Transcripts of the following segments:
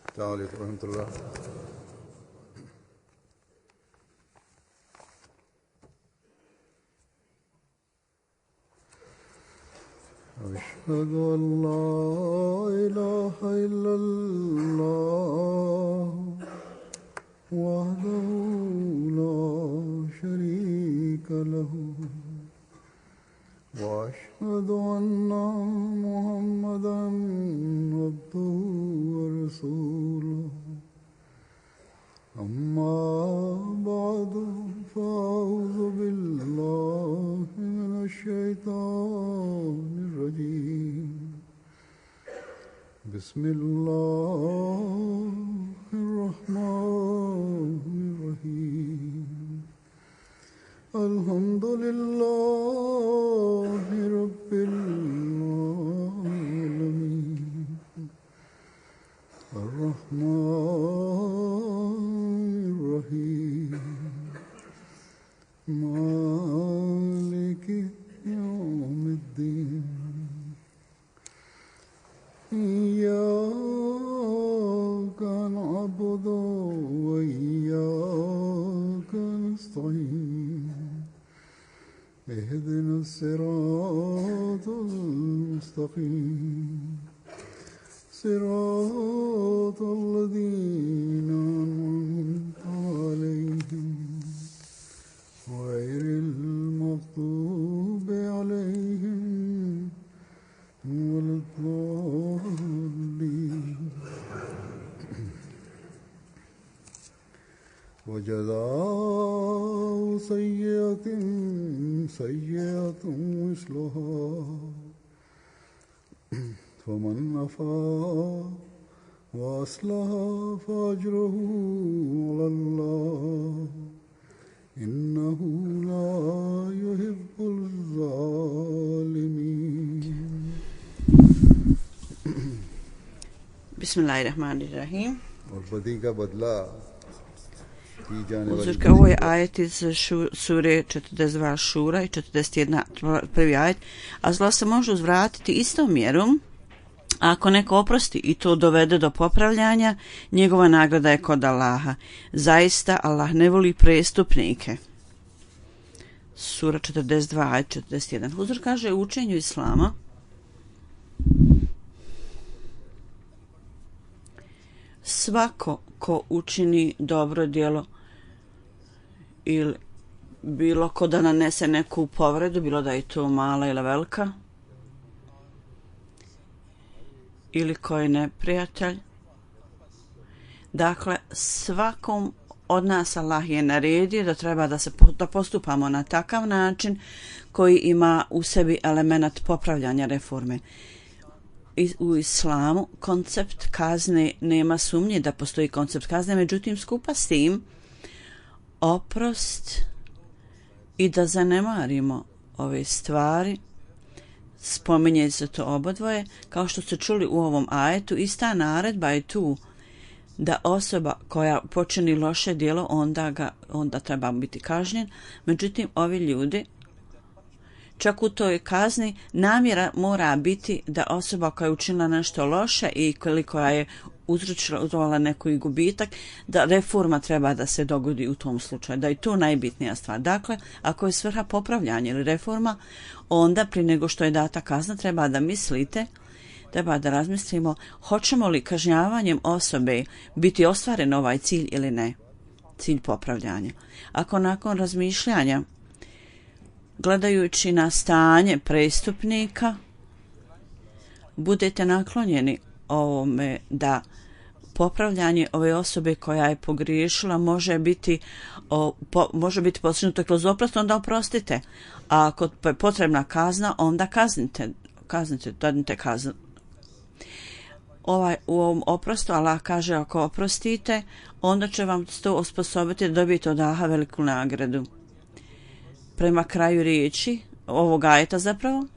السلام عليكم ورحمة الله. أشهد أن لا إله إلا الله وحده لا شريك له وأشهد أن محمدا عبده ورسوله أما بعد فأعوذ بالله من الشيطان الرجيم بسم الله الرحمن الرحيم الحمد لله رب العالمين الرحمن الرحيم مالك يوم الدين إياك نعبد وإياك نستعين اهدنا الصراط المستقيم صراط الذين أنعمت عليهم غير المغضوب عليهم ولا الضالين وجزاء سيئة سيئة مثلها فمن عفا وأصلح فأجره على الله إنه لا يحب الظالمين. Bismillahirrahmanirrahim. और बदी का बदला की जाने वाली Uzurka, ovo je ajet iz sure 42 Šura i 41 prvi ajet, a zlo se može uzvratiti istom mjerom ako neko oprosti i to dovede do popravljanja, njegova nagrada je kod Allaha. Zaista Allah ne voli prestupnike. Sura 42 ajet 41. Huzur kaže u učenju Islama svako ko učini dobro djelo ili bilo ko da nanese neku povredu, bilo da je to mala ili velika, ili ko je neprijatelj. Dakle, svakom od nas Allah je naredio da treba da postupamo na takav način koji ima u sebi element popravljanja reforme. U islamu koncept kazne, nema sumnje da postoji koncept kazne, međutim skupa s tim oprost i da zanemarimo ove stvari, spominje se to obodvoje, kao što ste čuli u ovom ajetu, ista naredba je tu da osoba koja počini loše djelo onda treba biti kažnjen, međutim ovi ljudi čak u toj kazni namjera mora biti da osoba koja je učinila nešto loše i koja je uzrokovala neki gubitak, da reforma treba da se dogodi u tom slučaju, da je to najbitnija stvar. Dakle, ako je svrha popravljanja ili reforma, onda prije nego što je data kazna treba da razmislimo hoćemo li kažnjavanjem osobe biti ostvaren ovaj cilj ili ne, cilj popravljanja. Ako nakon razmišljanja, gledajući na stanje prestupnika, budete naklonjeni ovome da popravljanje ove osobe koja je pogriješila može biti postignuto kroz oprost, onda oprostite. A ako je potrebna kazna, onda kaznite, dadite kaznu. U ovom oprostu Allah kaže ako oprostite, onda će vam to osposobiti da dobijete od Allaha veliku nagradu. Prema kraju riječi ovog ajeta zapravo,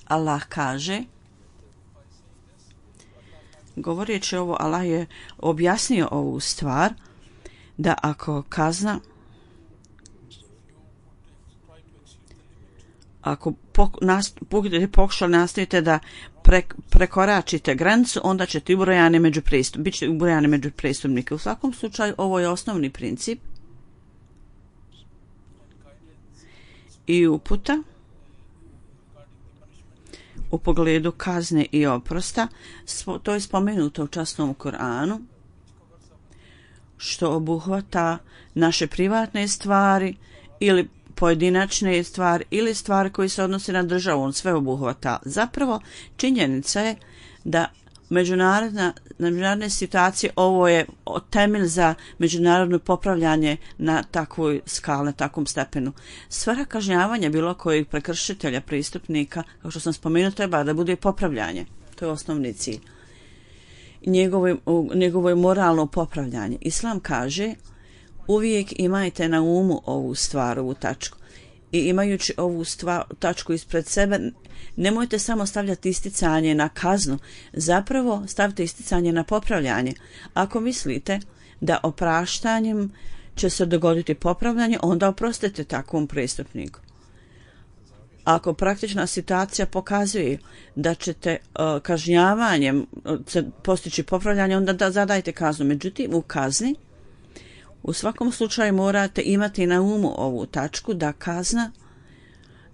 Allah kaže, govoreći ovo, Allah je objasnio ovu stvar, da ako kazna ako budete pokušali nastavite da prekoračite granicu, onda ćete bit ćete ubrojani među prestupnike. U svakom slučaju ovo je osnovni princip i uputa u pogledu kazne i oprosta. To je spomenuto u časnom Koranu, što obuhvata naše privatne stvari ili pojedinačne stvari ili stvari koje se odnose na državu, on sve obuhvata. Zapravo, činjenica je da međunarodne situacije, ovo je temelj za međunarodno popravljanje na takvoj skali, na takvom stepenu. Svrha kažnjavanja bilo kojeg prekršitelja, pristupnika, kao što sam spomenuo, treba da bude popravljanje. To je osnovni cilj. Njegovo je moralno popravljanje. Islam kaže: uvijek imajte na umu ovu stvar, ovu tačku. I imajući ovu tačku ispred sebe, nemojte samo stavljati isticanje na kaznu, zapravo stavite isticanje na popravljanje. Ako mislite da opraštanjem će se dogoditi popravljanje, onda oprostite takvom prestupniku. Ako praktična situacija pokazuje da ćete kažnjavanjem postići popravljanje, onda zadajte kaznu. Međutim, u kazni u svakom slučaju morate imati na umu ovu tačku, da kazna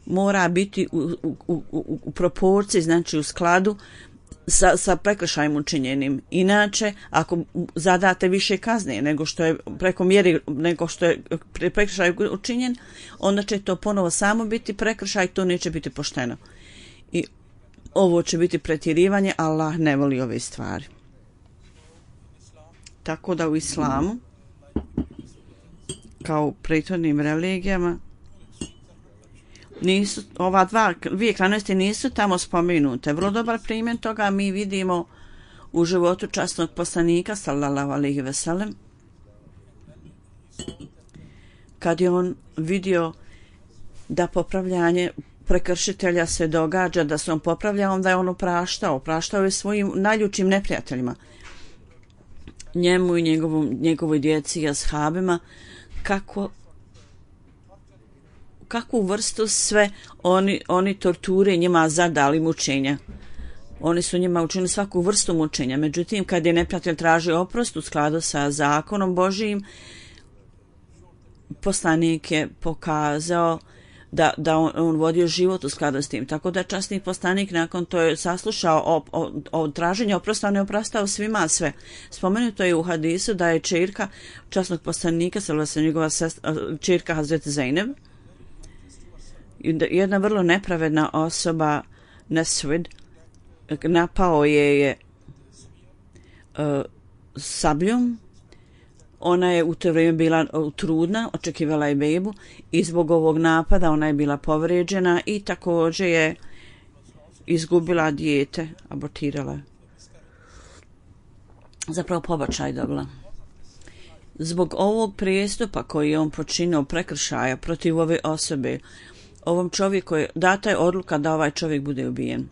mora biti u proporciji, znači u skladu sa prekršajem učinjenim. Inače, ako zadate više kazne nego što je preko mjeri, nego što je prekršaj učinjen, onda će to ponovo samo biti prekršaj, to neće biti pošteno. I ovo će biti pretjerivanje, Allah ne voli ove stvari. Tako da u islamu, kao u prethodnim religijama, ova dvije krajnosti nisu tamo spomenute. Vrlo dobar primjer toga mi vidimo u životu časnog poslanika sallallahu alejhi ve sellem, kad je on vidio da popravljanje prekršitelja se događa, da se on popravlja, onda je on opraštao je svojim najljučim neprijateljima, njemu i njegovoj djeci i ashabima, kakvu vrstu sve oni torture njima zadali, mučenja. Oni su njima učinili svaku vrstu mučenja. Međutim, kad je neprijatelj tražio oprost u skladu sa zakonom Božijim, poslanik je pokazao da on vodio život u skladu s tim. Tako da časni poslanik nakon to je saslušao o traženju oprosta, on je oprostao svima sve. Spomenuto je u hadisu da je čerka časnog poslanika, njegova čerka Hazret Zainab, jedna vrlo nepravedna osoba, Nesvid, napao je sabljom. Ona je u to vrijeme bila trudna, očekivala je bebu i zbog ovog napada ona je bila povrijeđena i također je izgubila dijete, abortirala. Zapravo pobačaj dobila. Zbog ovog prijestupa koji je on počinio, prekršaja protiv ove osobe, ovom čovjeku je data je odluka da ovaj čovjek bude ubijen.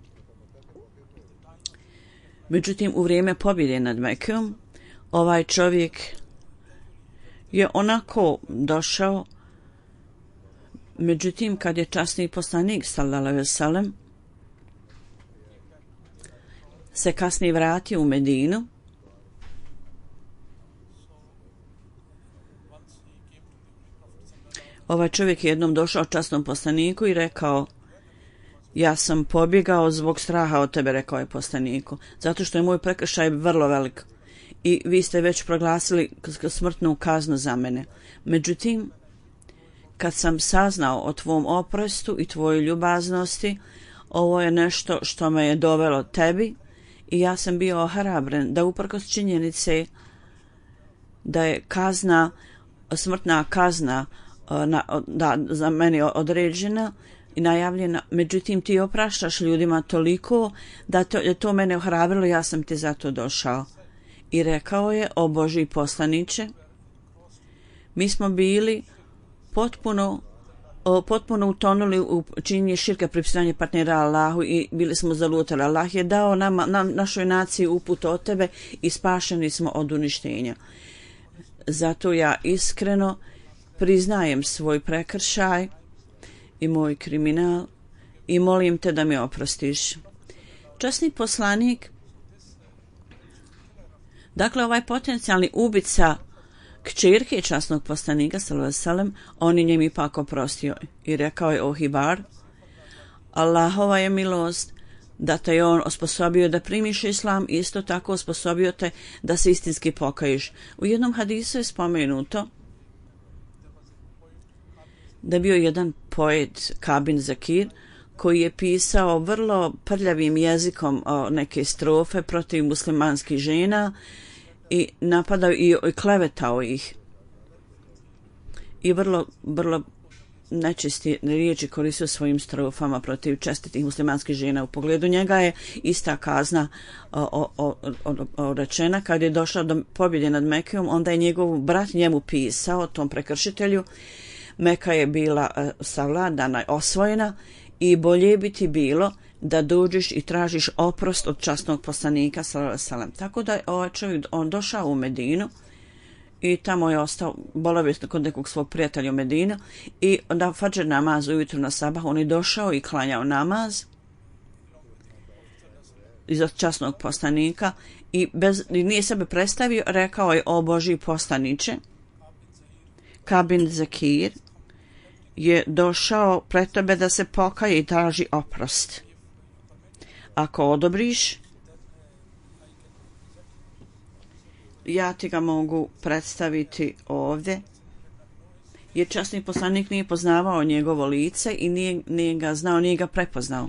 Međutim, u vrijeme pobjede nad Mekom, ovaj čovjek je onako došao, međutim, kad je časni poslanik sallallahu alejhi ve sellem se kasnije vratio u Medinu, ovaj čovjek je jednom došao časnom poslaniku i rekao: ja sam pobjegao zbog straha od tebe, rekao je poslaniku, zato što je moj prekršaj vrlo velik i vi ste već proglasili smrtnu kaznu za mene. Međutim, kad sam saznao o tvom oprostu i tvojoj ljubaznosti, ovo je nešto što me je dovelo tebi i ja sam bio ohrabren da uprkos činjenice da je smrtna kazna za mene određena i najavljena, međutim ti opraštaš ljudima toliko da je to mene ohrabrilo, ja sam ti zato došao. I rekao je: o Božji poslaniče, mi smo bili potpuno utonuli u činjenje širka, pripisivanje partnera Allahu i bili smo zalutali. Allah je dao našoj naciji uput od tebe i spašeni smo od uništenja. Zato ja iskreno priznajem svoj prekršaj i moj kriminal i molim te da mi oprostiš. Časni poslanik, dakle ovaj potencijalni ubica kćerke časnog poslanika sallallahu alejhi ve sellem, on je njem ipak oprostio i rekao je: o Hibar, Allahova je milost da te je on osposobio da primiš islam i isto tako osposobio te da se istinski pokaješ. U jednom hadisu je spomenuto da bio jedan poet Kabin Zakir koji je pisao vrlo prljavim jezikom neke strofe protiv muslimanskih žena i napadao i klevetao ih. I vrlo nečisti riječi koristio svojim strofama protiv čestitih muslimanskih žena. U pogledu njega je ista kazna rečena. Kad je došao do pobjede nad Mekijom, onda je njegov brat njemu pisao, tom prekršitelju: Meka je bila savladana, osvojena i bolje bi ti bilo da dođeš i tražiš oprost od časnog poslanika sallallahu alejhi ve sellem. Tako da je ovaj čovjek došao u Medinu i tamo je ostao boravio kod nekog svog prijatelja u Medinu i na fadžer namaz ujutro na sabah on je došao i klanjao namaz iza časnog poslanika i nije sebe predstavio, rekao je: o Božji poslaniče, Kabin Zakir je došao pred tebe da se pokaje i traži oprost. Ako odobriš, ja ti ga mogu predstaviti ovdje, jer časni poslanik nije poznavao njegovo lice i nije ga znao, nije ga prepoznao.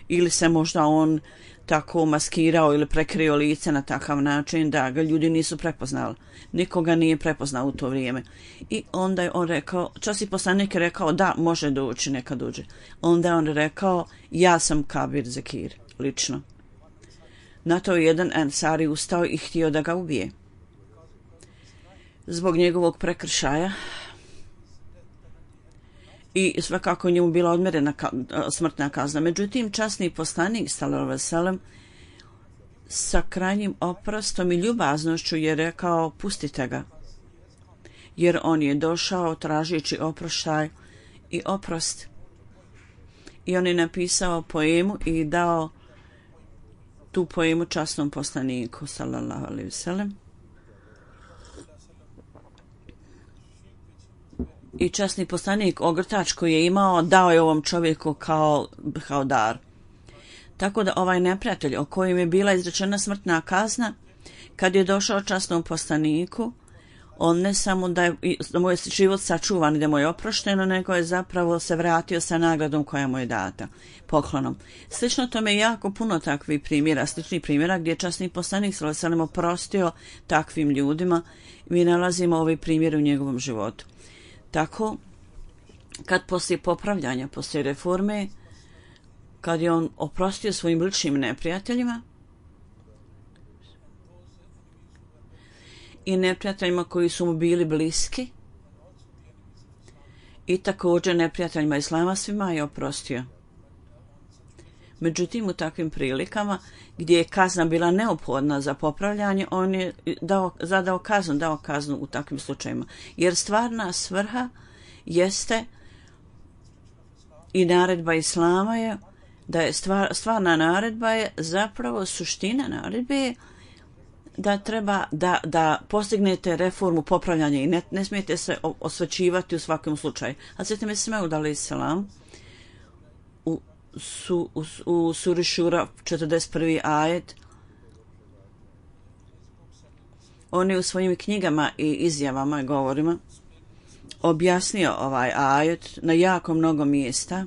Ili se možda on tako maskirao ili prekrio lice na takav način da ga ljudi nisu prepoznali. Nikoga nije prepoznao u to vrijeme. I onda je on rekao, časni poslanik je rekao: da, može doći, neka dođe. Onda je on rekao: ja sam Kabir Zakir, lično. Na to je jedan Ensari ustao i htio da ga ubije zbog njegovog prekršaja i svakako njemu bila odmjerena smrtna kazna. Međutim, časni poslanik sallallahu alejhi ve sellem sa krajnjim oprostom i ljubaznošću je rekao: pustite ga, jer on je došao tražeći oproštaj i oprost. I on je napisao poemu i dao tu poemu časnom poslaniku sallallahu alejhi ve sellem. I časni poslanik ogrtač koji je imao dao je ovom čovjeku kao dar. Tako da ovaj neprijatelj o kojem je bila izrečena smrtna kazna, kad je došao časnom poslaniku, on ne samo da mu je život sačuvan i da mu je oprošteno, nego je zapravo se vratio sa nagradom koja mu je data, poklonom. Slično tome je jako puno takvih primjera, sličnih primjera gdje je časni poslanik sallallahu alejhi ve sellem oprostio takvim ljudima. Mi nalazimo ovaj primjer u njegovom životu. Tako, kad poslije popravljanja, poslije reforme, kad je on oprostio svojim ličnim neprijateljima i neprijateljima koji su mu bili bliski i također neprijateljima islama, svima je oprostio. Međutim, u takvim prilikama gdje je kazna bila neophodna za popravljanje, on je dao kaznu u takvim slučajima. Jer stvarna svrha jeste i naredba islama je da je stvarna naredba je zapravo suština naredbe je da treba da postignete reformu popravljanja i ne smijete se osvećivati u svakom slučaju. A Sveti Mesih Maud alejhi selam u suri Šura 41. ajet, on je u svojim knjigama i izjavama i govorima objasnio ovaj ajet na jako mnogo mjesta.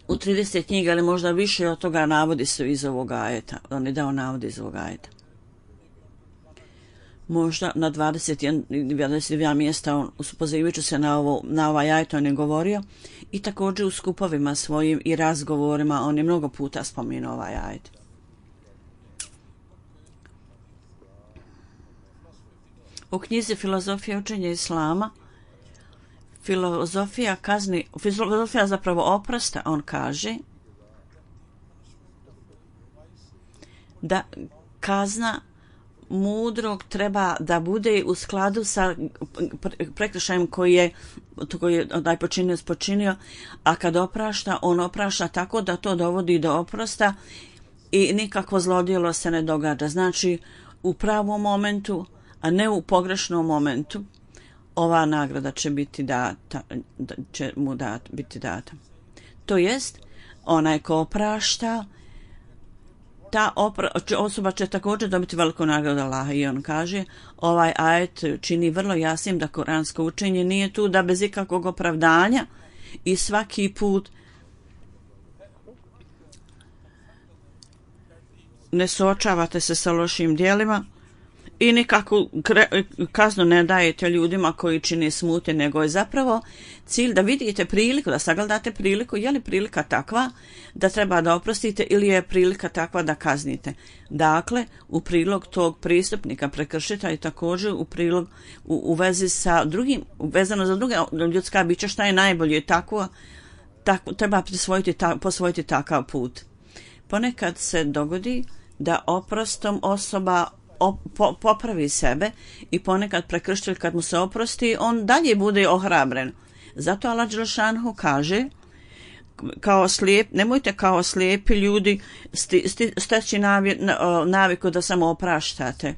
U 30 knjiga, ali možda više od toga navodi se iz ovog ajeta. On je dao navodi iz ovog ajeta. Možda na 22 mjesta pozivajući se na ovaj ajet on je govorio i također u skupovima svojim i razgovorima on je mnogo puta spomenuo ovaj ajet. U knjizi Filozofija učenja islama, filozofija zapravo oprosta, on kaže da kazna mudrog treba da bude u skladu sa prekršajem koji je onaj počinio, a kad oprašta, on oprašta tako da to dovodi do oprosta i nikakvo zlodjelo se ne događa. Znači, u pravom momentu, a ne u pogrešnom momentu, ova nagrada će biti data, biti data. To jest, onaj ko oprašta, ta osoba će također dobiti veliku nagradu Allaha i on kaže, ovaj ajet čini vrlo jasnim da kuransko učenje nije tu da bez ikakvog opravdanja i svaki put ne suočavate se sa lošim djelima i nikakvu kaznu ne dajete ljudima koji čine smutnje, nego je zapravo cilj da vidite priliku, da sagledate priliku, je li prilika takva da treba da oprostite ili je prilika takva da kaznite. Dakle, u prilog tog pristupnika, prekršitelja i također u prilog u vezi sa drugim, vezano za druga ljudska bića, šta je najbolje, tako treba posvojiti takav put. Ponekad se dogodi da oprostom osoba popravi sebe i ponekad prekršitelj kad mu se oprosti, on dalje bude ohrabren. Zato Allah dželešanohu kaže, nemojte kao slijepi ljudi steći naviku da samo opraštate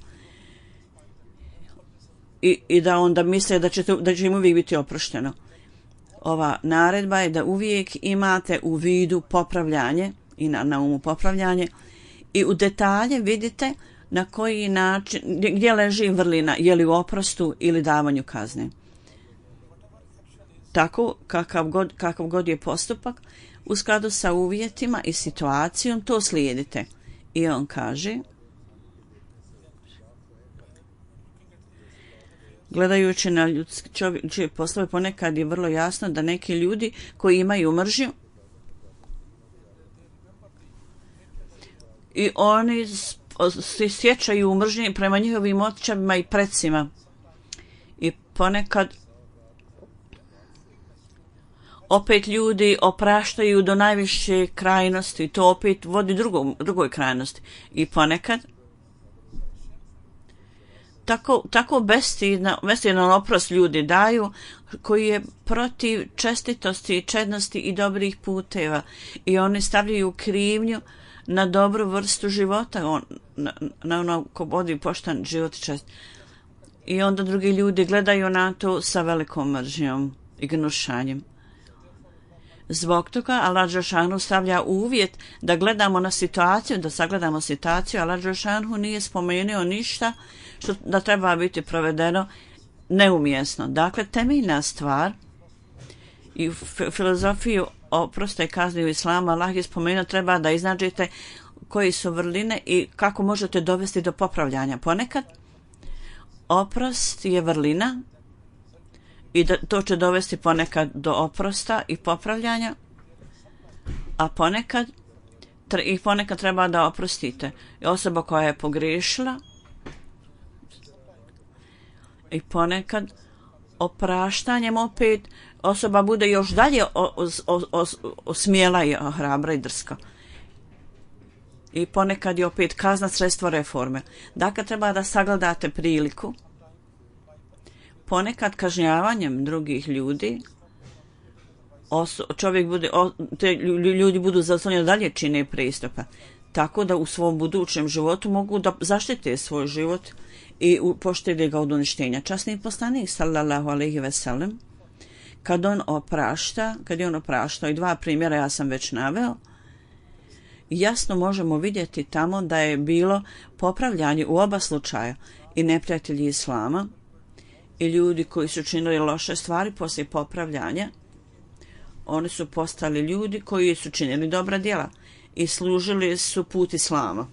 i da onda misle da će im uvijek biti oprošteno. Ova naredba je da uvijek imate u vidu popravljanje i na umu popravljanje i u detalje vidite na koji način, gdje leži vrlina, je li u oprostu ili davanju kazne. Tako, kakav god je postupak, u skladu sa uvjetima i situacijom, to slijedite. I on kaže, gledajući na ljudske poslove, ponekad je vrlo jasno da neki ljudi koji imaju mržnju i oni se sjećaju mržnje prema njihovim očevima i precima. I ponekad opet ljudi opraštaju do najviše krajnosti, to opet vodi drugoj krajnosti. I ponekad tako bestidan oprost ljudi daju koji je protiv čestitosti, čednosti i dobrih puteva. I oni stavljaju krivnju na dobru vrstu života, na ono ko vodi poštan život i čest. I onda drugi ljudi gledaju na to sa velikom mržnjom i gnušanjem. Zbog toga Allah dželešanohu stavlja uvjet da gledamo na situaciju, da sagledamo situaciju. Allah dželešanohu nije spomenuo ništa što da treba biti provedeno neumjesno. Dakle, temeljna stvar i filozofiju oprosta i kazne u islamu Allah je spomenuo, treba da iznađete koji su vrline i kako možete dovesti do popravljanja. Ponekad oprost je vrlina i to će dovesti ponekad do oprosta i popravljanja, a ponekad treba da oprostite. Osoba koja je pogriješila i ponekad opraštanjem opet osoba bude još dalje smjela i hrabra i drska. I ponekad je opet kazna sredstvo reforme. Dakle, treba da sagledate priliku. Ponekad kažnjavanjem drugih ljudi ljudi budu zaslovljeni dalje čine pristupa. Tako da u svom budućem životu mogu da zaštite svoj život i poštede ga od uništenja. Časni poslanik sallallahu alejhi ve sellem kad je on opraštao i dva primjera ja sam već naveo, jasno možemo vidjeti tamo da je bilo popravljanje u oba slučaja i neprijatelji islama i ljudi koji su činili loše stvari poslije popravljanja, oni su postali ljudi koji su činili dobra djela i služili su put islama.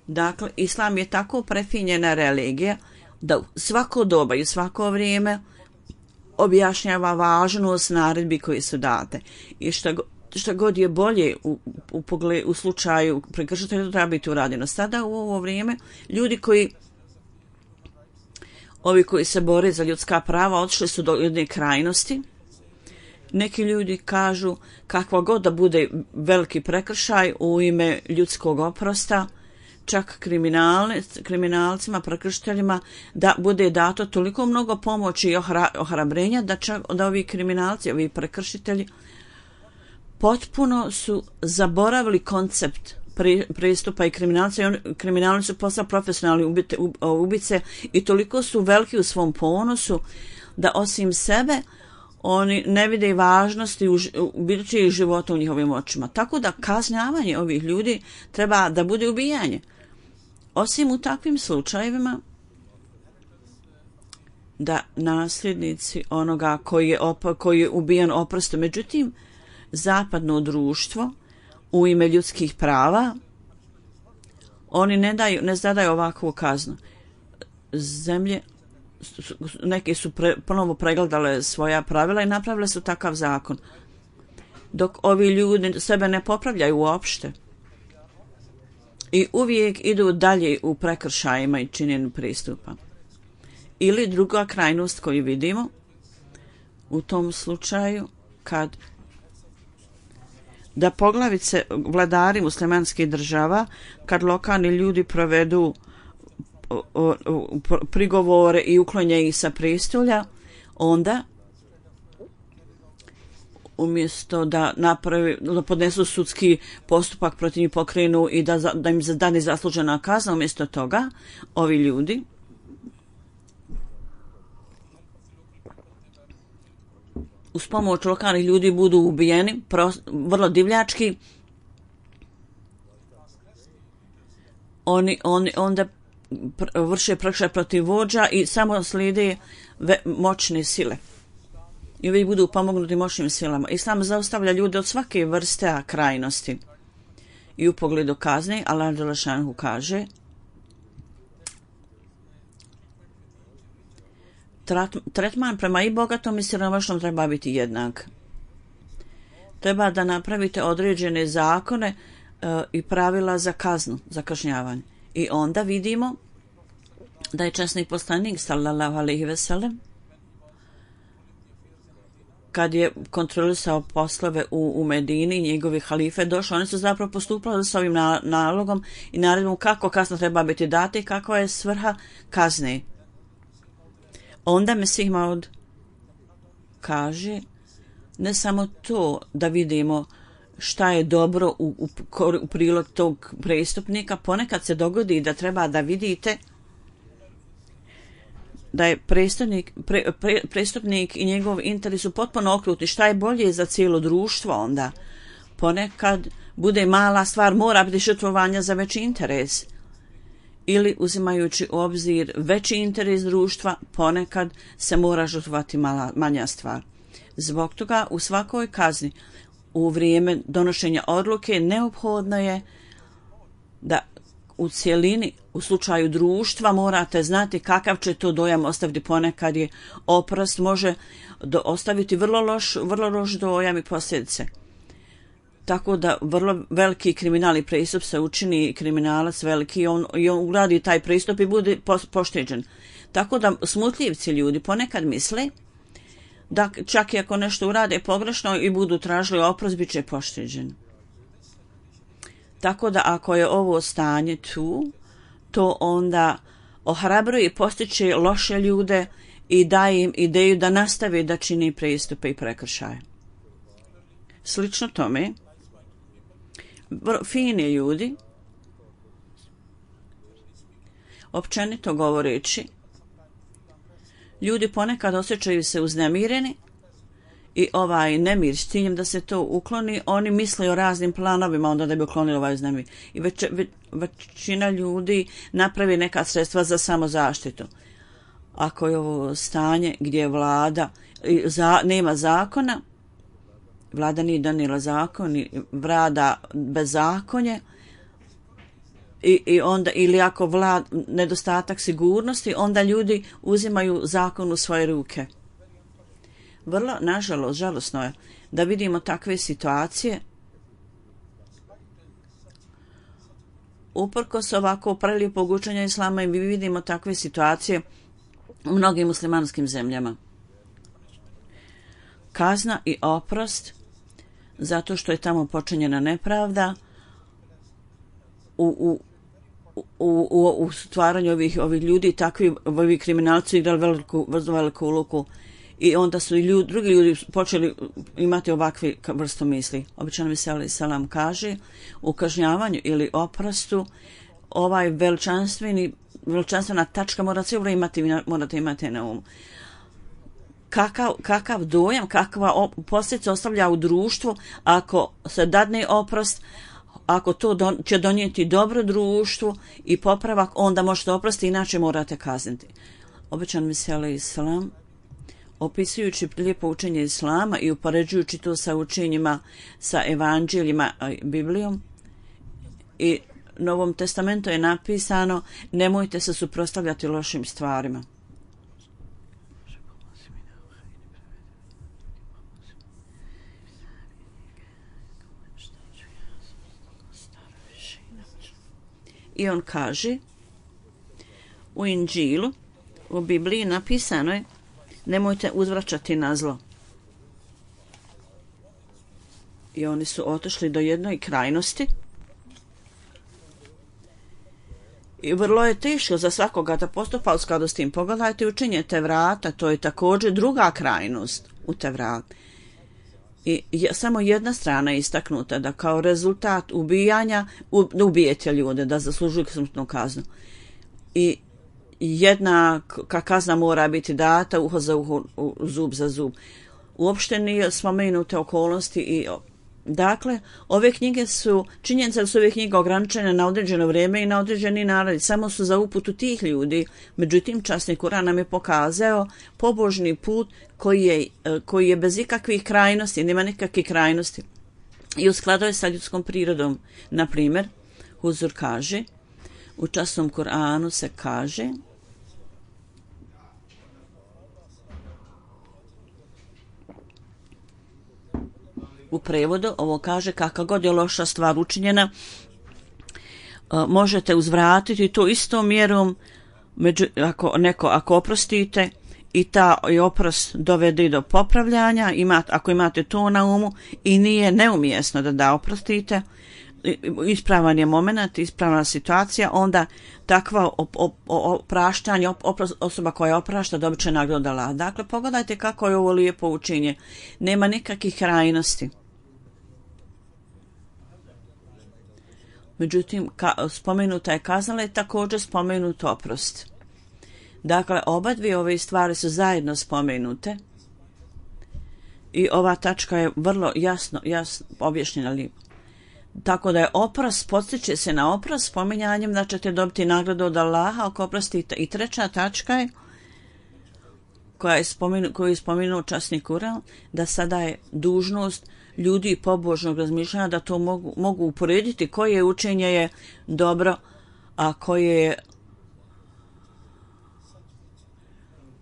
Dakle, islam je tako prefinjena religija da svako doba i svako vrijeme objašnjava važnost naredbi koji su date. I šta god je bolje u slučaju prekršitelja, to treba biti urađeno. Sada u ovo vrijeme ljudi koji se bore za ljudska prava otišli su do jedne krajnosti Neki ljudi kažu kakva god da bude veliki prekršaj u ime ljudskog oprosta, čak kriminalcima, prekršiteljima, da bude dato toliko mnogo pomoći i ohrabrenja da ovi kriminalci, ovi prekršitelji potpuno su zaboravili koncept pristupa i kriminalci su postali profesionalni ubice i toliko su veliki u svom ponosu da osim sebe oni ne vide važnosti u bilo čijeg života u njihovim očima. Tako da kažnjavanje ovih ljudi treba da bude ubijanje. Osim u takvim slučajevima da nasljednici onoga koji je ubijen oproste. Međutim, zapadno društvo u ime ljudskih prava oni ne zadaju ovakvu kaznu. Zemlje neke su ponovo pregledale svoja pravila i napravile su takav zakon. Dok ovi ljudi sebe ne popravljaju uopšte i uvijek idu dalje u prekršajima i činjenju pristupa. Ili druga krajnost koju vidimo u tom slučaju kad da poglavice vladari muslimanskih država, kad lokalni ljudi provedu prigovore i uklonje ih sa prestolja, onda umjesto da podnesu sudski postupak protiv njih, pokrenu i da im dane zaslužena kazna, umjesto toga ovi ljudi uz pomoć lokalnih ljudi budu ubijeni vrlo divljački. Oni onda vrše prekršaj protiv vođa i samo slijede moćne sile. I uvijek budu pomognuti moćnim silama. Islam zaustavlja ljude od svake vrste krajnosti. I u pogledu kazne, Allah dželle kaže: tretman prema i bogatom i siromašnom treba biti jednak. Treba da napravite određene zakone i pravila za kaznu, za kažnjavanje. I onda vidimo da je časni poslanik sallallahu alejhi ve sellem kad je kontrolisao poslove u Medini, njegovi halife došli, oni su zapravo postupali s ovim nalogom i naredbom kako kazna treba biti data i kakva je svrha kazne. Onda Mesih Maud kaže ne samo to da vidimo šta je dobro u prilog tog prestupnika, ponekad se dogodi da treba da vidite da je prestupnik i njegov interes su potpuno okrutni. Šta je bolje za cijelo društvo onda? Ponekad bude mala stvar, mora biti žrtvovanja za veći interes. Ili uzimajući u obzir veći interes društva, ponekad se mora žrtvovati manja stvar. Zbog toga u svakoj kazni u vrijeme donošenja odluke neophodno je da u cjelini, u slučaju društva, morate znati kakav će to dojam ostaviti. Ponekad je oprost može ostaviti vrlo loš dojam i posljedice. Tako da vrlo veliki kriminalni pristup se učini kriminalac veliki i on uradi taj pristup i bude pošteđen. Tako da smutljivci ljudi ponekad misle da čak i ako nešto urade pogrešno i budu tražili oprost, bit će pošteđen. Tako da ako je ovo stanje tu, to onda ohrabruje i postiče loše ljude i daje im ideju da nastave da čini pristupe i prekršaje. Slično tome, fini ljudi, općenito govoreći, ljudi ponekad osjećaju se uznemireni i ovaj nemir s ciljem da se to ukloni, oni misle o raznim planovima onda da bi uklonili ovaj uznemir. I većina ljudi napravi neka sredstva za samozaštitu. Ako je ovo stanje gdje vlada nema zakona, vlada nije donijela zakon, vlada bezakonje, i onda, ili ako nedostatak sigurnosti, onda ljudi uzimaju zakon u svoje ruke. Vrlo, nažalost, žalosno je da vidimo takve situacije. Uprkos ovako prelijepog učenja islama i mi vidimo takve situacije u mnogim muslimanskim zemljama. kazna i oprost zato što je tamo počinjena nepravda u stvaranju ovih ljudi. Takvi ovi kriminalci igrali veliku ulogu i onda su i drugi ljudi počeli imati ovakve vrstu misli. Obično bi se selam kaže u kažnjavanju ili oprostu ovaj veličanstvena tačka morate imati na umu. Kakav dojam, kakva posljedica ostavlja u društvu ako se dadne oprost, ako to će donijeti dobro društvu i popravak, onda možete oprostiti, inače morate kazniti. Obećan mi se islam, opisujući lijepo učenje islama i upoređujući to sa učenjima, sa evanđeljima, Biblijom i Novom testamentu je napisano: nemojte se suprotstavljati lošim stvarima. I on kaže u Inđilu, u Bibliji napisano je: nemojte uzvraćati na zlo. I oni su otišli do jednoj krajnosti i vrlo je teško za svakoga da postupa u skladu s tim. Pogledajte učenje Tevrata, to je također druga krajnost u Tevratu. I samo jedna strana je istaknuta da kao rezultat ubijanja ubijete ljude, da zaslužuju smrtnu kaznu. I jedna kazna mora biti data, uho za uho, zub za zub. Uopšte nije spomenute okolnosti i dakle, ove knjige su, činjenica da su ove knjige ograničene na određeno vrijeme i na određeni narod, samo su za uputu tih ljudi. Međutim, časni Kur'an nam je pokazao pobožni put koji je bez ikakvih krajnosti, nema nikakvih krajnosti i u skladu je sa ljudskom prirodom. Na primjer, Huzur kaže, u časnom Kur'anu se kaže: u prevodu ovo kaže: kakva god je loša stvar učinjena, možete uzvratiti to istom mjerom, ako oprostite i ta oprost dovede do popravljanja, ako imate to na umu i nije neumjesno da oprostite, ispravan je moment, ispravna situacija, onda takva opraštanje, osoba koja oprašta dobit će nagradu od Allaha. Dakle, pogledajte kako je ovo lijepo učenje. Nema nikakvih krajnosti. Međutim, spomenuta je kazna i također spomenut oprost. Dakle, oba dvije ove stvari su zajedno spomenute i ova tačka je vrlo jasno objašnjena lijepo. Tako da je oprost, podstiče se na oprost spominjanjem da ćete dobiti nagradu od Allaha ako oprostite. I treća tačka je koju je spomenuo časni Kur'an, da sada je dužnost ljudi pobožnog razmišljanja da to mogu uporediti koje učenje je dobro, a koje je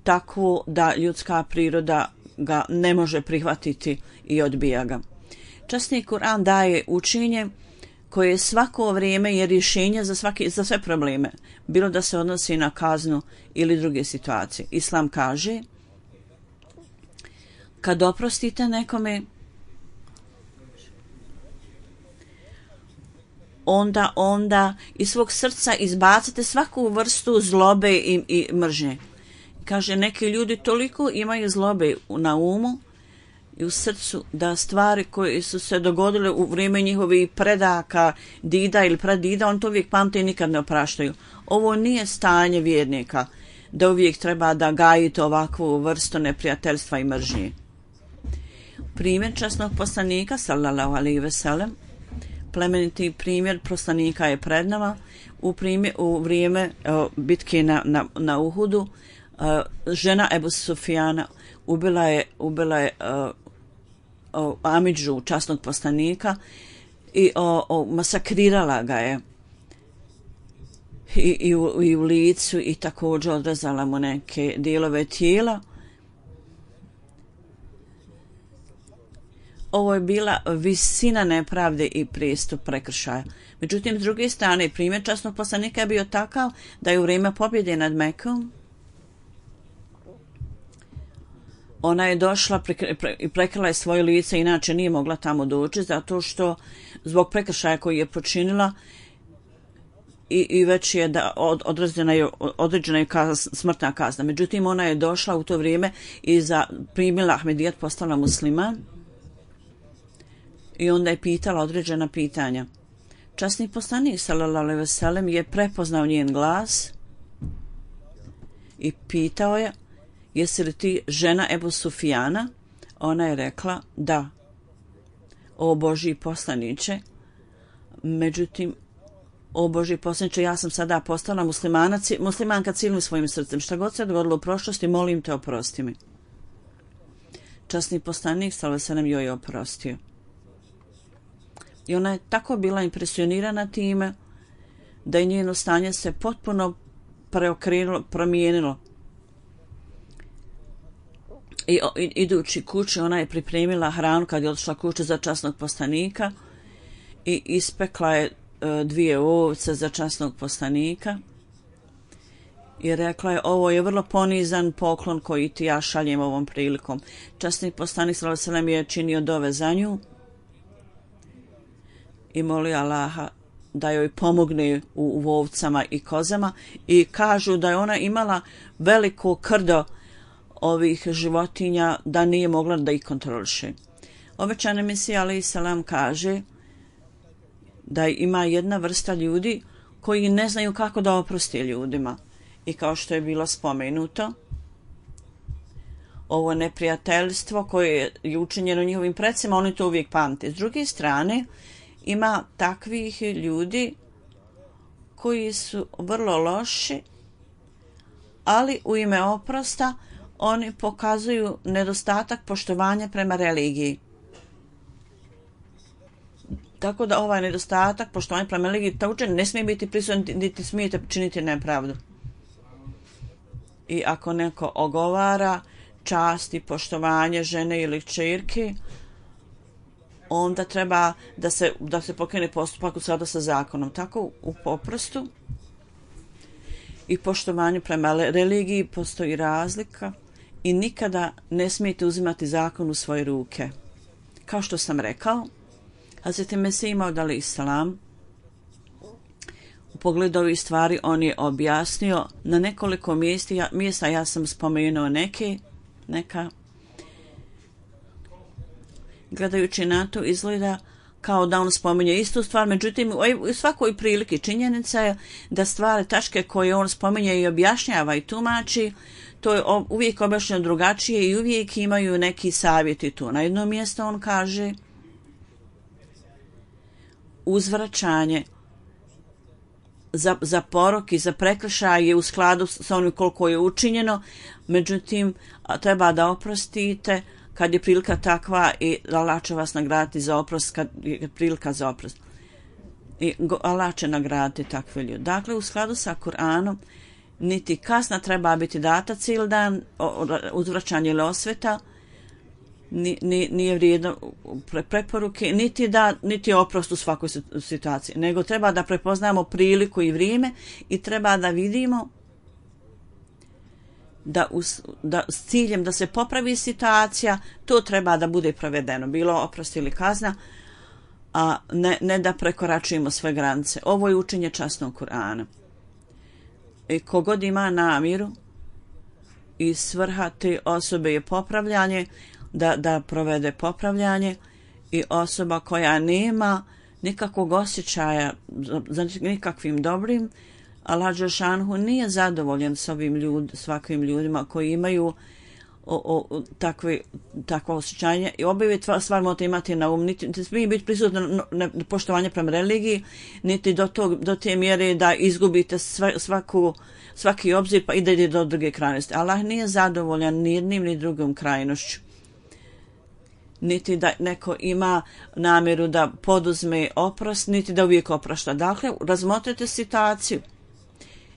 takvo da ljudska priroda ga ne može prihvatiti i odbija ga. Časni Kur'an daje učenje koje svako vrijeme je rješenje za sve probleme, bilo da se odnosi na kaznu ili druge situacije. Islam kaže: kad oprostite nekome, onda iz svog srca izbacite svaku vrstu zlobe i mržnje. Kaže, neki ljudi toliko imaju zlobe na umu i u srcu da stvari koje su se dogodile u vrijeme njihovih predaka, dida ili pradida, on to uvijek pamte i nikad ne opraštaju. Ovo nije stanje vjernika, da uvijek treba da gajite ovakvu vrstu neprijateljstva i mržnje. Primjer časnog poslanika, sallallahu alejhi ve sellem, plemeniti primjer poslanika je pred nama. U vrijeme bitke na Uhudu, žena Ebu Sufjana ubila je Amidžu, časnog poslanika, i masakrirala ga je i u licu i također odrezala mu neke dijelove tijela. Ovo je bila visina nepravde i pristup prekršaja. Međutim, s druge strane, primjer časnog poslanika je bio takav da je u vrijeme pobjede nad Mekom Ona je došla i prekrila je svoje lice, inače nije mogla tamo doći, zato što zbog prekršaja koji je počinila i već je određena je smrtna kazna. Međutim, ona je došla u to vrijeme i primila Ahmedijat, postala musliman i onda je pitala određena pitanja. Časni poslanik sallallahu alejhi ve sellem je prepoznao njen glas i pitao je: jesi li ti žena Ebu Sufijana? Ona je rekla: da, o Božji poslaniče. Međutim, o Božji poslaniče, ja sam sada postala muslimanka cijelim svojim srcem. Šta god se dogodilo u prošlosti, molim te, oprosti mi. Časni poslanik sallallahu alejhi ve sellem joj je oprostio. I ona je tako bila impresionirana time da je njeno stanje se potpuno promijenilo. I idući kući, ona je pripremila hranu kad je otišla kući za časnog poslanika i ispekla je 2 ovce za časnog poslanika i rekla je: ovo je vrlo ponizan poklon koji ti ja šaljem ovom prilikom. Časni poslanik sallallahu alejhi ve sellem je činio dove za nju i molio Allaha da joj pomogne u ovcama i kozama, i kažu da je ona imala veliko krdo ovih životinja, da nije mogla da ih kontroliše. Obećani Mesija alejhi selam kaže da ima jedna vrsta ljudi koji ne znaju kako da oproste ljudima. I kao što je bilo spomenuto, ovo neprijateljstvo koje je učinjeno njihovim precima, oni to uvijek pamte. S druge strane, ima takvih ljudi koji su vrlo loši, ali u ime oprosta oni pokazuju nedostatak poštovanja prema religiji. Tako da ovaj nedostatak poštovanja prema religiji također ne smije biti prisutan, niti smijete činiti nepravdu. I ako neko ogovara čast i poštovanje žene ili kćerke, onda treba da se pokrene postupak u skladu sa zakonom. Tako u oprostu i poštovanju prema religiji postoji razlika i nikada ne smijete uzimati zakon u svoje ruke. Kao što sam rekao, Hazreti Mesih Maud alejhi selam u pogledu ovih stvari on je objasnio na nekoliko mjesta, ja sam spomenuo neka. Gledajući na to izgleda kao da on spominje istu stvar, međutim u svakoj priliki činjenica je da stvari, tačke koje on spominje i objašnjava i tumači, to je uvijek objašnjeno drugačije i uvijek imaju neki savjeti tu. Na jednom mjestu on kaže: uzvraćanje za porok i za prekršaj je u skladu sa onim koliko je učinjeno, međutim treba da oprostite kad je prilika takva i Allah će vas nagraditi za oprost kad je prilika za oprost. I Allah će nagraditi takve ljude. Dakle, u skladu sa Kur'anom, niti kazna treba biti data cijeli dan, uzvraćanje ili osveta, nije vrijedno preporuke, niti oprost u svakoj situaciji, nego treba da prepoznamo priliku i vrijeme i treba da vidimo da s ciljem da se popravi situacija, to treba da bude provedeno, bilo oprost ili kazna, a ne da prekoračujemo sve granice. Ovo je učenje časnog Kur'ana. I kogod ima namjeru i svrha te osobe je popravljanje, da provede popravljanje, i osoba koja nema nikakvog osjećaja za nikakvim dobrim, Allah dželešanohu nije zadovoljan s svakim ljudima koji imaju takvo osjećanje, i obje stvari morate imati na um. Niti smije biti prisutno poštovanje prema religiji, niti do te mjere da izgubite svaki obzir pa ide do druge krajnosti. Allah nije zadovoljan ni jednim ni drugom krajnošću, niti da neko ima namjeru da poduzme oprost, niti da uvijek oprašta. Dakle, razmotrite situaciju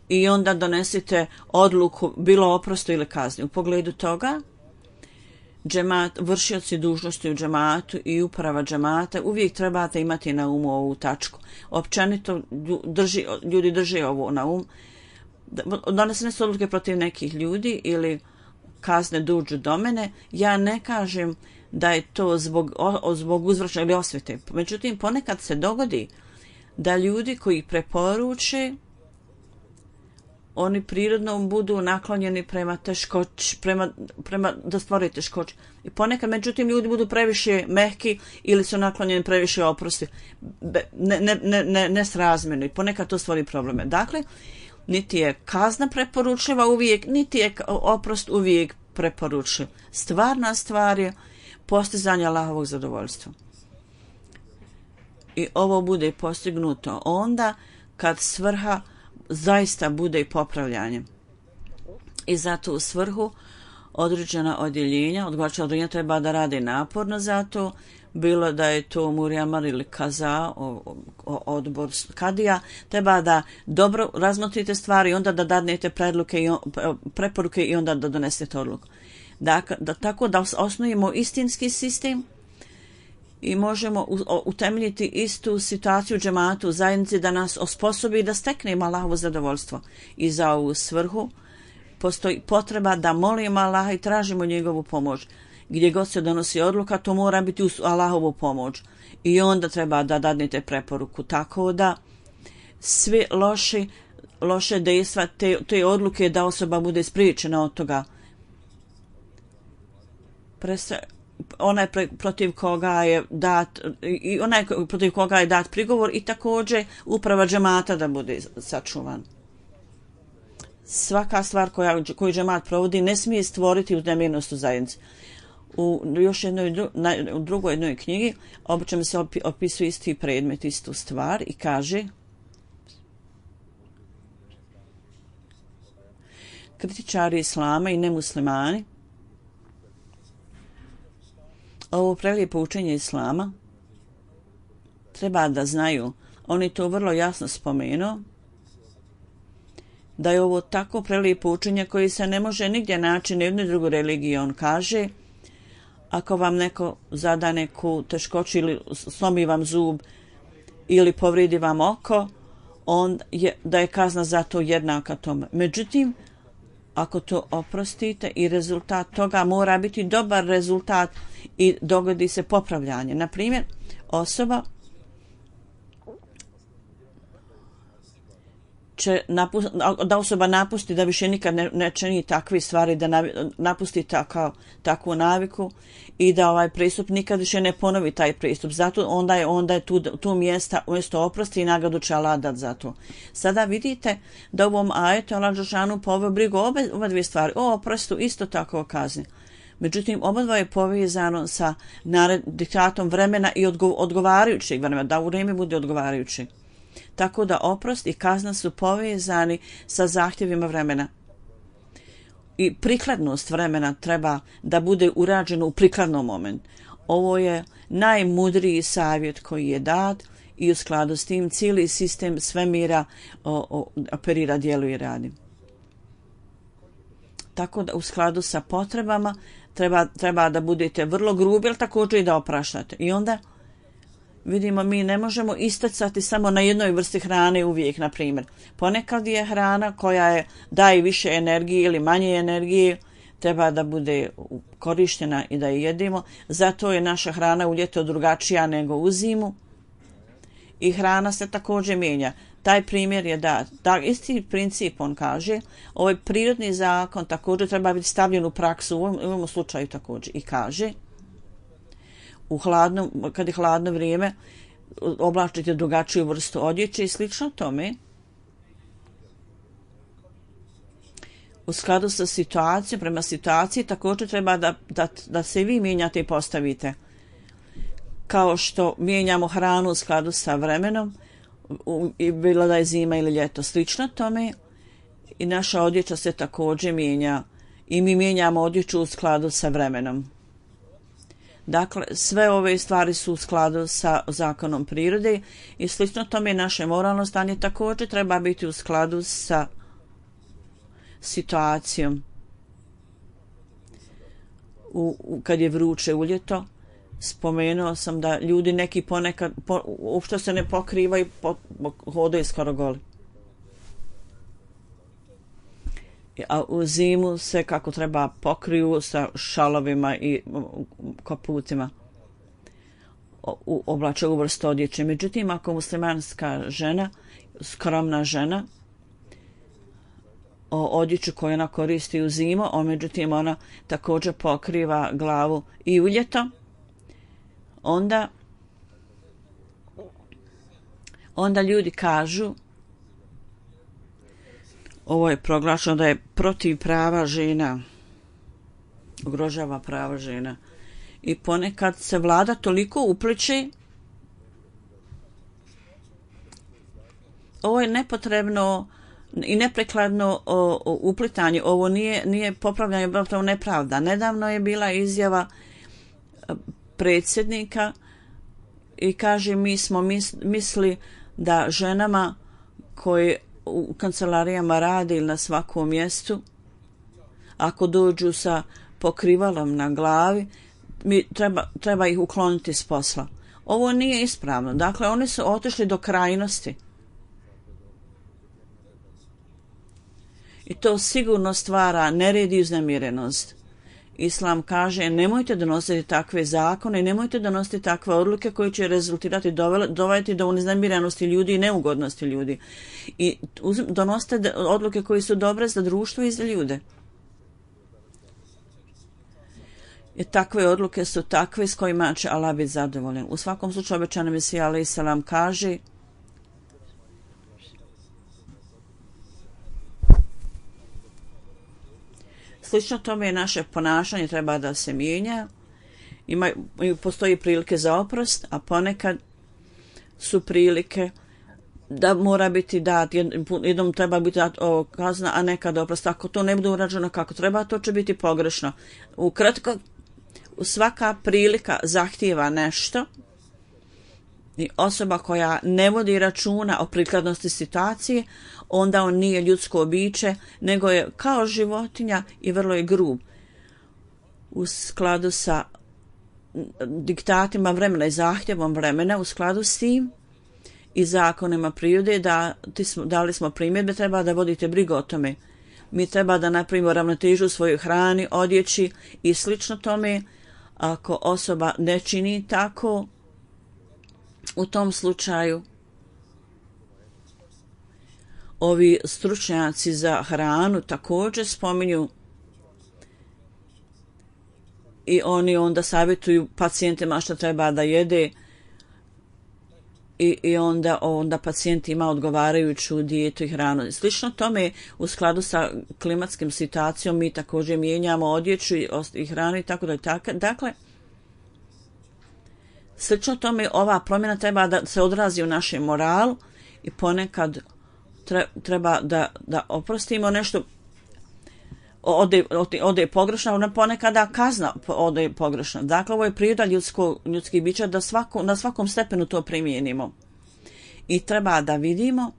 i onda donesite odluku, bilo oprostu ili kazni. U pogledu toga, vršioci dužnosti u džematu i uprava džemata uvijek trebate imati na umu ovu tačku. Općenito ljudi drže ovo na um. Donesene su odluke protiv nekih ljudi ili kazne dođu do mene, ja ne kažem da je to zbog uzročne ili osvete. Međutim, ponekad se dogodi da ljudi koji preporuče, oni prirodno budu naklonjeni prema teškoći, prema da stvore teškoće. I ponekad, međutim, ljudi budu previše mehki ili su naklonjeni previše oprosti. Nesrazmjerno. I ponekad to stvori probleme. Dakle, niti je kazna preporučiva uvijek, niti je oprost uvijek preporučiv. Stvarna stvar je postizanje Allahovog zadovoljstva. I ovo bude postignuto onda kad svrha zaista bude i popravljanje. I zato u svrhu određena odjeljenja, odgovarajuća odjeljenja treba da rade naporno za to, bilo da je to Murjamar ili Kaza, odbor Kadija, treba da dobro razmotrite stvari i onda da dadnete preporuke i onda da donesete odluku. Dakle, tako da osnujemo istinski sistem i možemo utemeljiti istu situaciju džematu u zajednici da nas osposobi da steknemo Allahovo zadovoljstvo. I za ovu svrhu postoji potreba da molimo Allaha i tražimo njegovu pomoć. Gdje god se donosi odluka, to mora biti uz Allahovu pomoć. I onda treba da dadnete preporuku. Tako da sve loše dejstva te odluke da osoba bude spriječena od toga. Onaj protiv koga je dat prigovor i također uprava džemata da bude sačuvan. Svaka stvar koju džemat provodi ne smije stvoriti uznemirnost u zajednici. U drugoj jednoj knjigi obično se opisuje isti predmet, istu stvar i kaže: kritičari islama i nemuslimani ovo prelijepo učenje islama treba da znaju, oni to vrlo jasno spomenu, da je ovo tako prelijepo učenje koji se ne može nigdje naći na jednoj drugoj religiji. On kaže: ako vam neko zada neku teškoću ili slomi vam zub ili povridi vam oko, da je kazna za to jednaka tome. Međutim, ako to oprostite i rezultat toga mora biti dobar rezultat i dogodi se popravljanje. Na primjer, da osoba napusti, da više nikad ne čini takve stvari, da napusti takvu naviku i da ovaj pristup nikad više ne ponovi taj pristup. Zato onda je tu mjesto oprosti i nagradu će Allah dat za to. Sada vidite da u ovom ajetu Allah dželešanu poveo brigu oba dvije stvari. O oprostu isto tako o kazni. Međutim, obadva je povezano sa diktatom vremena i odgovarajućeg vremena, da u vrijeme bude odgovarajuće. Tako da oprost i kazna su povezani sa zahtjevima vremena. I prikladnost vremena treba da bude urađeno u prikladnom momentu. Ovo je najmudriji savjet koji je dat i u skladu s tim cijeli sistem svemira operira, djeluje i radi. Tako da u skladu sa potrebama treba da budete vrlo grubi, ali također i da opraštate. I onda vidimo, mi ne možemo istacati samo na jednoj vrsti hrane uvijek, na primjer. Ponekad je hrana koja daje više energije ili manje energije, treba da bude korištena i da je jedimo. Zato je naša hrana u ljeto drugačija nego u zimu. I hrana se također mijenja. Taj primjer je da isti princip, on kaže, ovaj prirodni zakon također treba biti stavljen u praksu u ovom slučaju također. I kaže: kad je hladno vrijeme, oblačite drugačiju vrstu odjeće i slično tome. U skladu sa situacijom, prema situaciji, također treba da se vi mijenjate i postavite. Kao što mijenjamo hranu u skladu sa vremenom, bilo da je zima ili ljeto, slično tome, i naša odjeća se također mijenja i mi mijenjamo odjeću u skladu sa vremenom. Dakle, sve ove stvari su u skladu sa zakonom prirode i slično tome naše moralno stanje također treba biti u skladu sa situacijom. Kad je vruće u ljeto, spomenuo sam da ljudi neki ponekad uopšte se ne pokrivaju, hodaju skoro goli. a u zimu se kako treba pokriju sa šalovima i kaputima, oblače u vrstu odjeće. Međutim, ako muslimanska žena, skromna žena, odjeću koju ona koristi u zimu, međutim ona također pokriva glavu i u ljeto, onda ljudi kažu ovo je proglašeno da je protiv prava žena, ugrožava prava žena. I ponekad se vlada toliko upliče, ovo je nepotrebno i neprekladno uplitanje, ovo nije popravljanje, to nepravda. Nedavno je bila izjava predsjednika i kaže mi smo misli da ženama koje u kancelarijama rade ili na svakom mjestu, ako dođu sa pokrivalom na glavi, treba ih ukloniti s posla. Ovo nije ispravno. Dakle, oni su otišli do krajnosti. I to sigurno stvara nered i uznemirenost. Islam kaže nemojte donositi takve zakone, nemojte donositi takve odluke koje će rezultirati dovesti do uznemirenosti ljudi i neugodnosti ljudi. I donosite odluke koje su dobre za društvo i za ljude. I takve odluke su takve s kojima će Allah biti zadovoljan. U svakom slučaju obećani Mesija alejhi selam kaže slično tome naše ponašanje treba da se mijenja. Postoji prilike za oprost, a ponekad su prilike da mora biti dat, jednom treba biti dat ovo kazna, a nekad oprost. Ako to ne bude urađeno kako treba, to će biti pogrešno. Ukratko, svaka prilika zahtijeva nešto i osoba koja ne vodi računa o prikladnosti situacije, onda on nije ljudsko biće, nego je kao životinja i vrlo je grub. U skladu sa diktatima vremena i zahtjevom vremena, u skladu s tim i zakonima prirode, dali smo primjedbe, treba da vodite brigu o tome. Mi treba da napravimo ravnotežu u svojoj hrani, odjeći i slično tome. Ako osoba ne čini tako, u tom slučaju ovi stručnjaci za hranu također spominju i oni onda savjetuju pacijentima što treba da jede i onda pacijent ima odgovarajuću dijetu i hranu. Slično tome u skladu sa klimatskim situacijom mi također mijenjamo odjeću i hranu i tako da. Dakle, slično tome ova promjena treba da se odrazi u našem moralu i ponekad treba da oprostimo nešto ode pogrešno, ponekada kazna ode pogrešno. Dakle, ovo je priroda ljudskih bića da na svakom stepenu to primijenimo. I treba da vidimo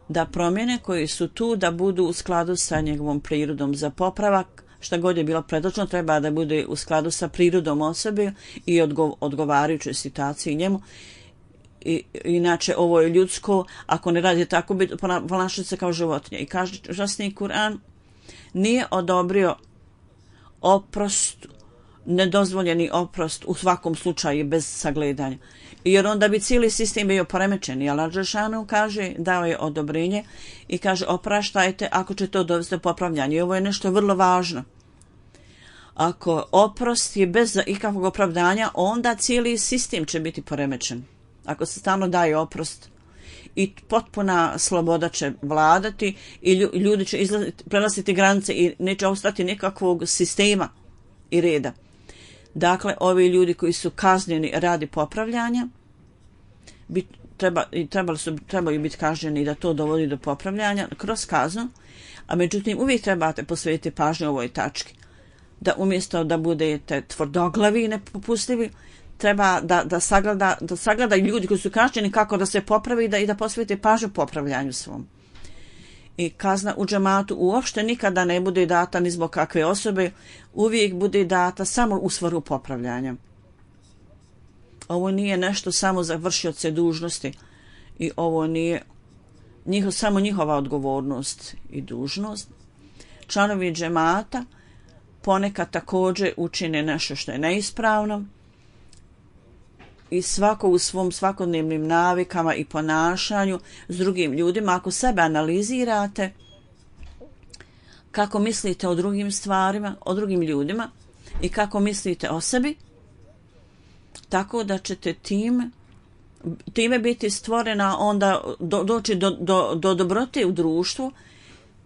da promjene koje su tu da budu u skladu sa njegovom prirodom za popravak, šta god je bilo predloženo, treba da bude u skladu sa prirodom osobe i odgovarajućoj situaciji njemu. Inače, ovo je ljudsko, ako ne radi tako, ponašati se kao životinja. I kaže užasni Kur'an, nije odobrio oprost, nedozvoljeni oprost u svakom slučaju bez sagledanja. Jer onda bi cijeli sistem bio poremećen. I Allah dželešanu kaže, dao je odobrenje i kaže opraštajte ako će to dovesti do popravljanja. I ovo je nešto vrlo važno. Ako oprost je bez ikakvog opravdanja, onda cijeli sistem će biti poremećen. Ako se stalno daje oprost i potpuna sloboda će vladati i ljudi će prelaziti granice i neće ostati nikakvog sistema i reda. Dakle, ovi ljudi koji su kažnjeni radi popravljanja trebaju biti kažnjeni da to dovodi do popravljanja kroz kaznu, a međutim uvijek trebate posvetiti pažnju ovoj tački. Da umjesto da budete tvrdoglavi i nepopustljivi, treba da sagleda ljudi koji su kažnjeni kako da se popravi i da posvete pažnju popravljanju svom. I kazna u džematu uopšte nikada ne bude data ni zbog kakve osobe, uvijek bude data samo u svrhu popravljanja. Ovo nije nešto samo za vršioce dužnosti i ovo nije samo njihova odgovornost i dužnost. Članovi džemata ponekad također učine nešto što je neispravno i svako u svom svakodnevnim navikama i ponašanju s drugim ljudima. Ako sebe analizirate, kako mislite o drugim stvarima, o drugim ljudima i kako mislite o sebi, tako da ćete time biti stvorena, onda doći do dobrote u društvu.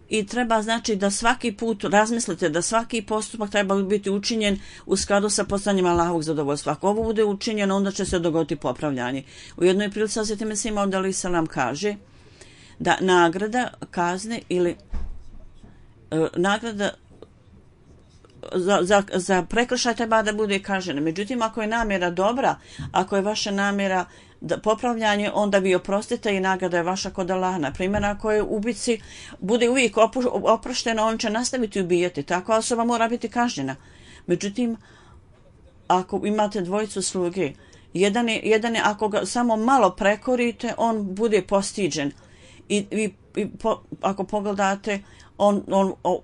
I treba znači da svaki put razmislite da svaki postupak treba biti učinjen u skladu sa postanjem Allahovog zadovoljstva. Ako ovo bude učinjeno, onda će se dogoditi popravljanje. U jednoj prilici Hazreti Mesih Maud alejhi selam kaže da nagrada kazne ili nagrada za prekršaj treba da bude kažnjena. Međutim, ako je namjera dobra, ako je vaša namjera popravljanje, onda vi oprostite i nagrada je vaša kod Allaha. Na primjer, ako je ubici bude uvijek oprošteno, on će nastaviti ubijati. Takva osoba mora biti kažnjena. Međutim, ako imate dvojicu sluge, jedan je ako ga samo malo prekorite, on bude postiđen. Ako pogledate, on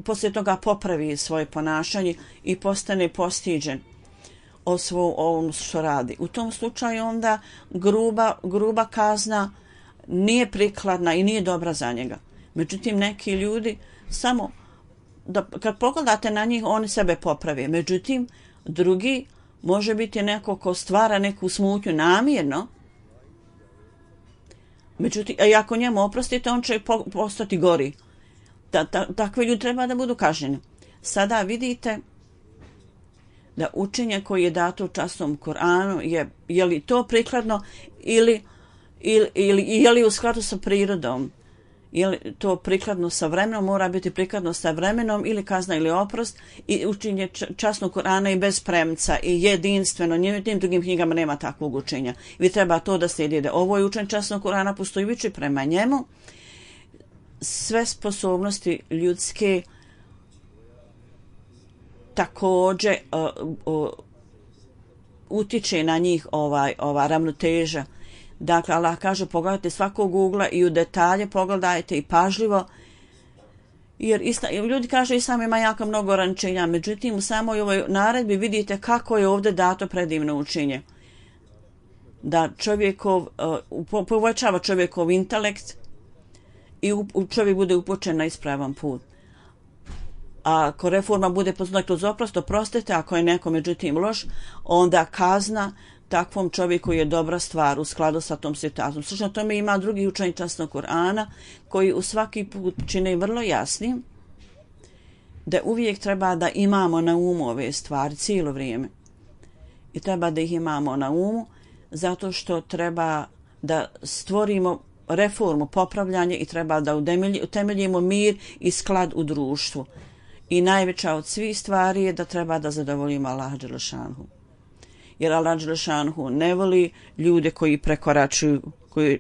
poslije toga popravi svoje ponašanje i postane postiđen o ovom što radi. U tom slučaju onda gruba kazna nije prikladna i nije dobra za njega. Međutim, neki ljudi samo kad pogledate na njih, oni sebe poprave. Međutim, drugi može biti neko ko stvara neku smutnju namjerno. Međutim, i ako njemu oprostite, on će postati gori. Takvi ljudi treba da budu kažnjeni. Sada vidite da učenje koje je dato u časnom Kur'anu je li to prikladno ili je li u skladu sa prirodom, je li to prikladno sa vremenom, mora biti prikladno sa vremenom ili kazna ili oprost. I učenje časnog Kur'ana je bez premca i jedinstveno, nijednim drugim knjigama nema takvog učenja. Vi treba to da slijedite. Ovo je učenje časnog Kur'ana postojujući prema njemu. Sve sposobnosti ljudske također utiče na njih ova ravnoteža. Dakle, Allah kaže pogledajte svakog ugla i u detalje pogledajte i pažljivo, jer ljudi kažu Islam ima jako mnogo ograničenja, međutim u samoj ovoj naredbi vidite kako je ovdje dato predivno učenje. Da povećava čovjekov intelekt i čovjek bude upućen na ispravan put. A ako reforma bude poznata kroz oprost, oprostite, ako je neko međutim loš, onda kazna takvom čovjeku je dobra stvar u skladu sa tom situacijom. Slično tome ima drugi učenje časnog Kur'ana koji u svaki put čine vrlo jasnim da uvijek treba da imamo na umu ove stvari cijelo vrijeme. I treba da ih imamo na umu zato što treba da stvorimo reformu, popravljanje i treba da utemeljimo mir i sklad u društvu. I najveća od svih stvari je da treba da zadovoljimo Allaha dželle šanhu. Jer Allah dželle šanhu ne voli ljude koji prekoračuju, koji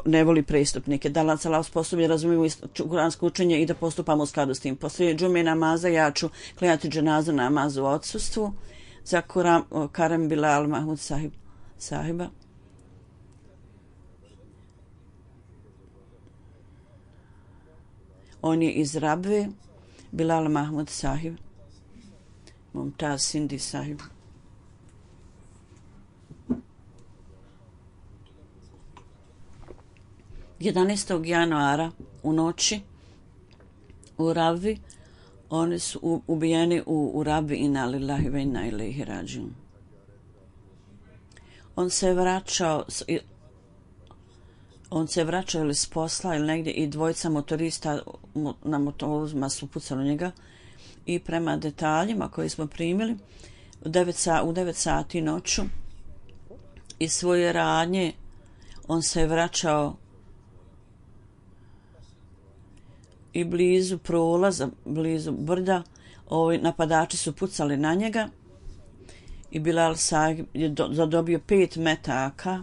ne voli prestupnike. Da nas Allah sposobni razumijemo kuransko učenje i da postupamo u skladu s tim. Poslije džume namaza ja ću klanjati dženazu namazu u odsustvu za Karem Bilal Mahmud sahiba. On je iz Rabve, Bilal Mahmud sahib, Mumtaz Sindi sahib. Januara u noći u Rabvi oni su ubijeni u Rabvi, inna lillahi ve inna ilaihi rađiun. On se vraćao ili s posla ili negdje i dvojica motorista na motorima su pucali njega i prema detaljima koje smo primili u 9 sati noću iz svoje radnje on se vraćao i blizu prolaza, blizu brda, ovi napadači su pucali na njega i Bilal sahib je zadobio 5 metaka.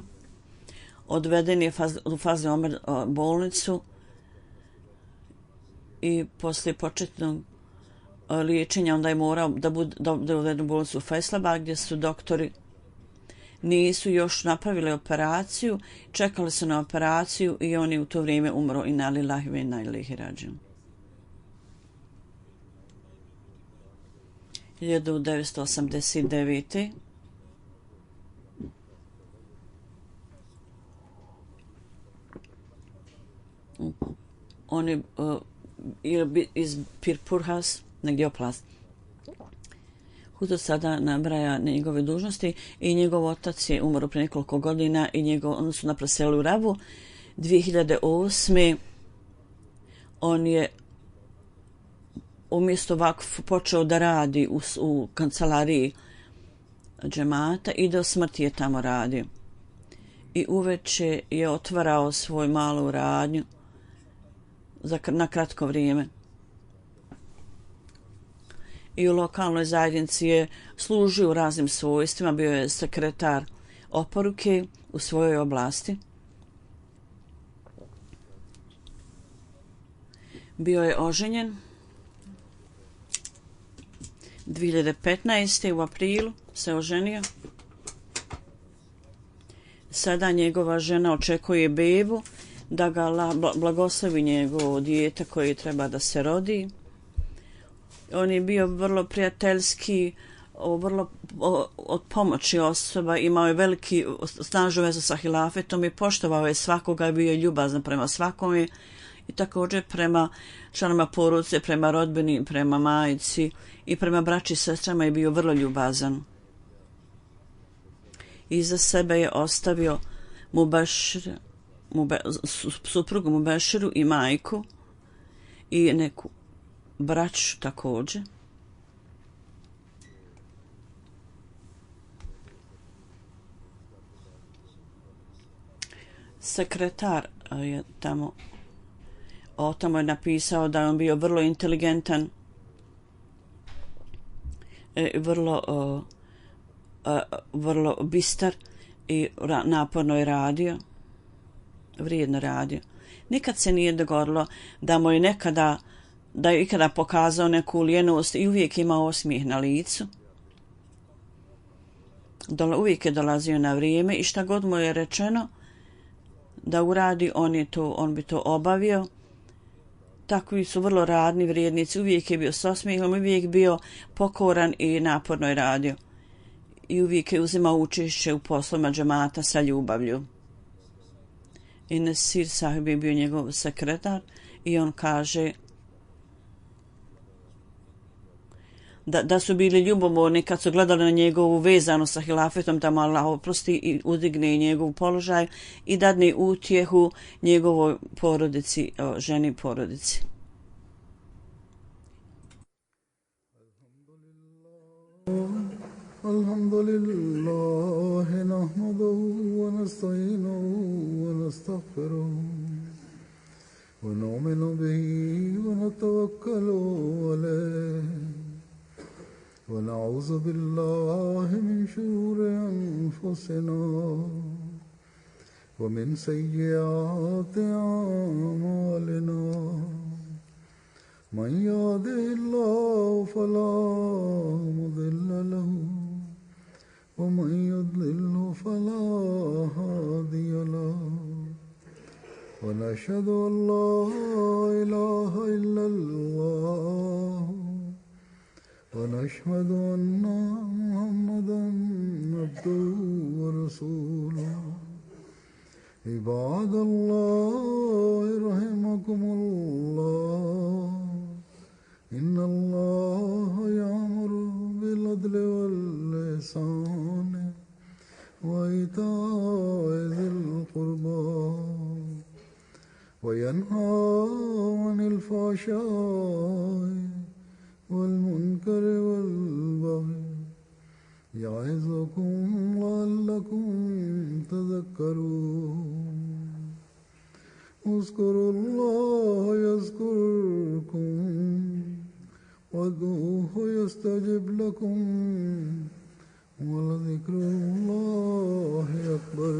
Odveden je u Fazli Omer bolnicu i poslije početnog liječenja onda je morao da bude uveden u bolnicu u Faisalabad gdje su doktori nisu još napravili operaciju, čekali su na operaciju i on je u to vrijeme umro. Inna lillahi wa inna ilaihi rađiun. 1989. On je iz Pirpurhas, negdje oplast. Hudo sada nabraja njegove dužnosti i njegov otac je umro prije nekoliko godina i oni su napravili selu u Rabu. 2008. on je umjesto vakf počeo da radi u kancelariji džemata i do smrti je tamo radio. I uveče je otvarao svoju malu radnju na kratko vrijeme. I u lokalnoj zajednici je služio u raznim svojstvima, bio je sekretar oporuke u svojoj oblasti. Bio je oženjen 2015. u aprilu se oženio. Sada njegova žena očekuje bebu, da ga blagoslovi njegovo dijete koje treba da se rodi. On je bio vrlo prijateljski, vrlo od pomoći osoba, imao je veliki snažnu vezu sa hilafetom i poštovao je svakoga, bio je ljubazan prema svakome i također prema članovima porodice, prema rodbini, prema majci i prema braći i sestrama je bio vrlo ljubazan. Iza sebe je ostavio suprugu Mubeširu i majku i neku braću također. Sekretar je tamo je napisao da je on bio vrlo inteligentan, vrlo bistar i naporno je radio, vrijedno radio. Nikad se nije dogodilo da mu je da je ikada pokazao neku lijenost i uvijek imao osmijeh na licu. Uvijek je dolazio na vrijeme i šta god mu je rečeno da uradi, on bi to obavio. Takvi su vrlo radni vrijednici, uvijek je bio s osmijehom, uvijek bio pokoran i naporno je radio. I uvijek je uzimao učešće u poslovima džemata sa ljubavlju. I Nasir Sahib je bio njegov sekretar i on kaže da su bili ljubomorni kad su gledali na njegovu vezanu sa hilafetom, da mu Allah oprosti i udigne njegov položaj i dadne utjehu njegovoj porodici, ženi porodici. Alhamdulillah, nahmaduhu wa nasta'inuhu wa nastaghfiruh wa nu'minu bihi wa natawakkalu alayh. ونعوذ بالله من شرور أنفسنا ومن سيئات أعمالنا من يهده الله فلا مضل له ومن يضلل فلا هادي له ونشهد أن لا إله إلا الله ونشهد أن محمدا عبده ورسوله عباد الله رحمكم الله إن الله يأمر بالعدل والإحسان وإيتاء ذي القربى وينهى عن الفحشاء والمنكر والبغي يعظكم لعلكم تذكرون اذكروا الله يذكركم وادعوه يستجب لكم ولذكر الله أكبر.